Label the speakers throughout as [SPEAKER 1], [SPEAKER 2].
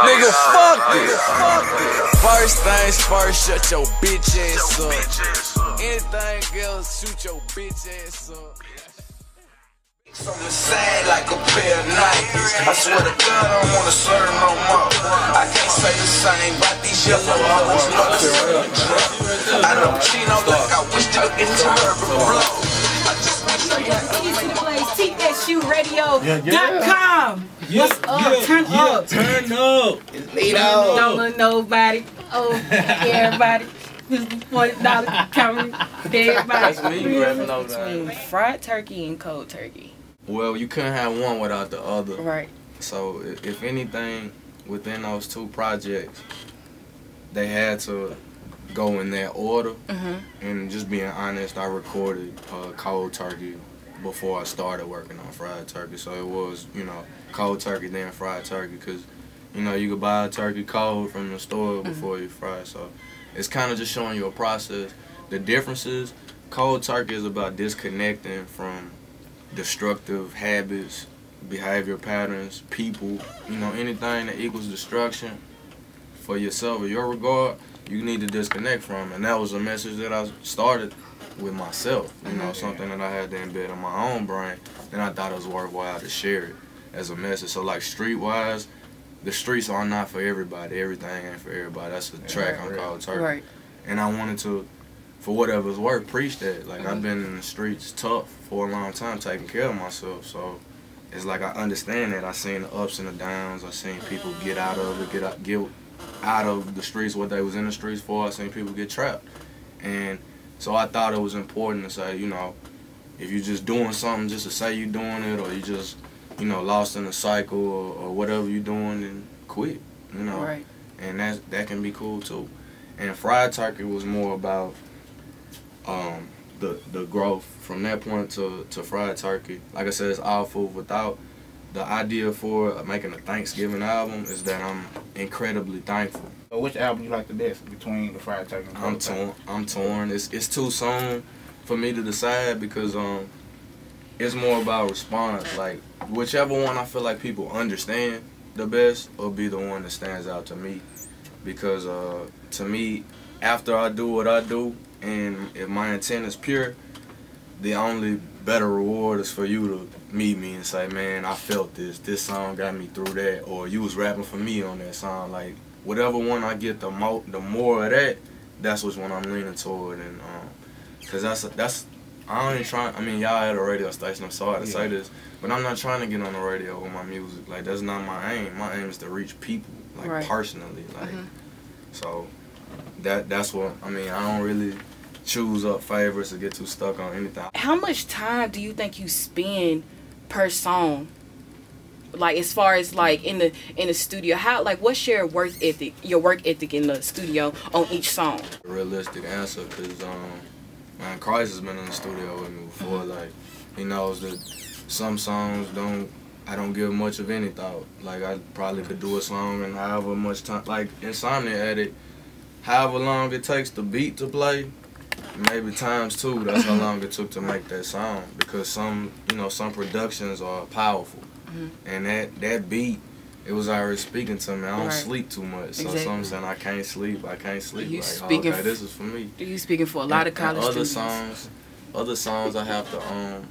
[SPEAKER 1] Nigga, fuck this. First things first, shut your bitch ass up. Anything else, shoot your bitch ass up. On the side like a pair of Nikes. I swear to God, I don't wanna serve no more. I can't say the same about these yellow hoes. I know Chino like I wish to interrupt blow. I just wish I had
[SPEAKER 2] TSUradio.com. What's up? Turn up.
[SPEAKER 3] Turn up.
[SPEAKER 2] It's Lito. Don't look nobody. Oh, everybody. $40 coming. Everybody.
[SPEAKER 1] That's me grabbing those
[SPEAKER 2] between fried turkey and cold turkey.
[SPEAKER 1] Well, you couldn't have one without the other.
[SPEAKER 2] Right.
[SPEAKER 1] So, if anything, within those two projects, they had to go in that order. And just being honest, I recorded cold turkey before I started working on fried turkey. So it was, you know, cold turkey then fried turkey, because, you know, you could buy a turkey cold from the store before you fry it. So it's kind of just showing you a process. The differences, cold turkey is about disconnecting from destructive habits, behavior patterns, people, you know, anything that equals destruction for yourself or your regard, you need to disconnect from. And that was a message that I started with myself, you know, something that I had to embed in my own brain, and I thought it was worthwhile to share it as a message. So like streetwise, the streets are not for everybody. Everything ain't for everybody. That's a track on Cold Turkey.
[SPEAKER 2] Right.
[SPEAKER 1] And I wanted to, for whatever it's worth, preach that. Like I've been in the streets tough for a long time, taking care of myself. So it's like I understand that. I seen the ups and the downs. I seen people get out of it, get out of the streets, what they was in the streets for. I seen people get trapped. And so I thought it was important to say, you know, if you're just doing something just to say you're doing it, or you just, you know, lost in a cycle or whatever you're doing, then quit, you know.
[SPEAKER 2] Right.
[SPEAKER 1] And that can be cool too. And fried turkey was more about the growth from that point to fried turkey. Like I said, it's all food. Without the idea for making a Thanksgiving album is that I'm incredibly thankful.
[SPEAKER 3] So which album you like the best between the fried turkey and cold turkey?
[SPEAKER 1] I'm torn. It's too soon for me to decide, because it's more about response. Like whichever one I feel like people understand the best will be the one that stands out to me. Because to me, after I do what I do, and if my intent is pure, the only better reward is for you to meet me and say, man, I felt this song got me through that, or you was rapping for me on that song. Like whatever one I get the more of that, that's which one I'm leaning toward. And cause that's I ain't trying. I mean, y'all at a radio station. I'm sorry to say this, but I'm not trying to get on the radio with my music. Like that's not my aim. My aim is to reach people, like personally. Like so that's what I mean. I don't really choose up favorites or get too stuck on anything.
[SPEAKER 2] How much time do you think you spend per song? Like as far as like in the studio, how, like, what's your work ethic in the studio on each song?
[SPEAKER 1] A realistic answer, cause man, Christ has been in the studio with me before. Like he knows that some songs I don't give much of any thought. Like I probably could do a song in however much time. Like Insomnia edit, however long it takes the beat to play, maybe times two. That's how long it took to make that song, because some productions are powerful. And that beat, it was already speaking to me. I don't sleep too much, so some saying I can't sleep.
[SPEAKER 2] You
[SPEAKER 1] like,
[SPEAKER 2] speaking
[SPEAKER 1] okay, this is for me.
[SPEAKER 2] You speaking for a lot of college students.
[SPEAKER 1] Other songs I have to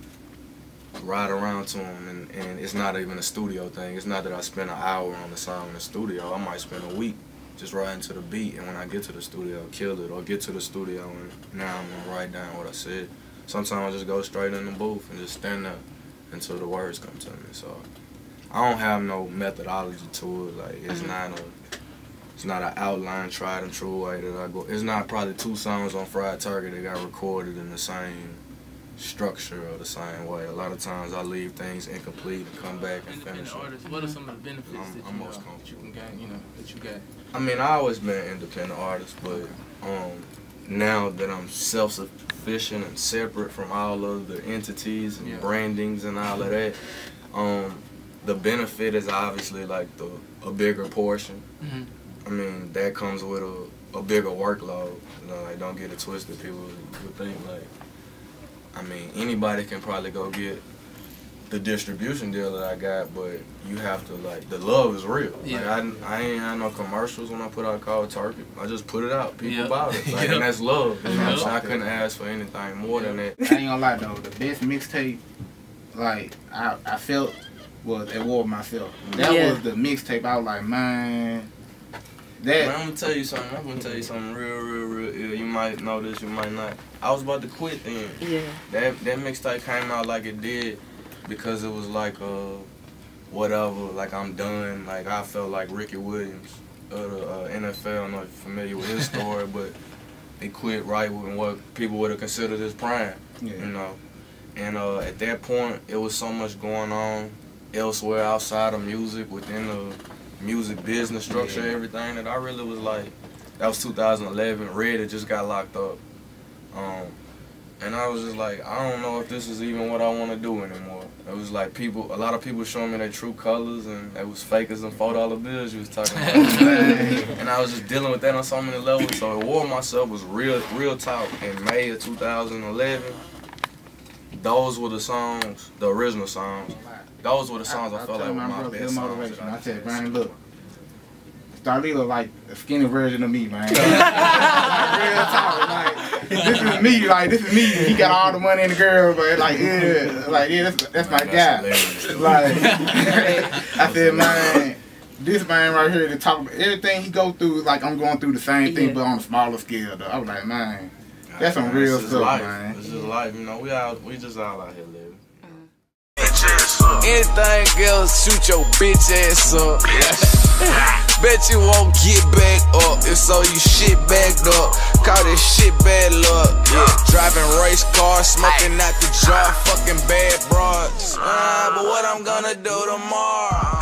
[SPEAKER 1] ride around to them, and it's not even a studio thing. It's not that I spend an hour on the song in the studio. I might spend a week just riding to the beat, and when I get to the studio, kill it, or get to the studio and now I'm gonna write down what I said. Sometimes I just go straight in the booth and just stand there until the words come to me. So I don't have no methodology to it. Like it's not an outline, tried and true way that I go. It's not probably two songs on Fried Turkey that got recorded in the same structure or the same way. A lot of times I leave things incomplete and come back and finish it.
[SPEAKER 4] Artists, what are some of the benefits that you can gain, that you got?
[SPEAKER 1] I mean, I always been an independent artist, but now that I'm self-sufficient and separate from all of the entities and brandings and all of that, the benefit is obviously like a bigger portion. I mean, that comes with a bigger workload. You know, like, don't get it twisted. People would think like, I mean, anybody can probably go get the distribution deal that I got, but you have to, like, the love is real.
[SPEAKER 4] Yeah.
[SPEAKER 1] Like, I ain't had no commercials when I put out Cold Turkey. I just put it out. People bought it. Like, and that's love. You know what I'm saying? I couldn't ask for anything more than that.
[SPEAKER 3] I ain't gonna lie though, the best mixtape, like, I felt was At War With Myself. That was the mixtape. I was like, man.
[SPEAKER 1] Man, I'm gonna tell you something real ill. You might know this, you might not. I was about to quit then.
[SPEAKER 2] Yeah.
[SPEAKER 1] That mixtape came out like it did because it was like whatever, like I'm done. Like I felt like Ricky Williams of the NFL. I don't know if you're familiar with his story, but he quit right when what people would have considered his prime. Yeah. You know. And at that point it was so much going on elsewhere outside of music, within the music business structure, everything, that I really was like, that was 2011, Red had just got locked up. And I was just like, I don't know if this is even what I want to do anymore. It was like a lot of people showing me their true colors, and it was fake as them $4 bills you was talking about. And I was just dealing with that on so many levels. So At War With Myself was real talk in May of 2011. Those were the songs, the original songs. Those were the songs I felt like were my best songs.
[SPEAKER 3] I said, Brian, look, Starlito like a skinny version of me, man. Real talk, like, this is me, like, this is me. He got all the money and the girl, but like, that's my guy. Like, I said, man, this man right here to talk about everything he go through, like I'm going through the same thing, but on a smaller scale, though. I was like, man, that's some real stuff, man.
[SPEAKER 1] It's just life, you know. We just all out here living.
[SPEAKER 5] Anything else, shoot your bitch ass up. Bet you won't get back up. If so, you shit backed up. Call this shit bad luck. Driving race cars, smoking out the jar, fucking bad broads. But what I'm gonna do tomorrow?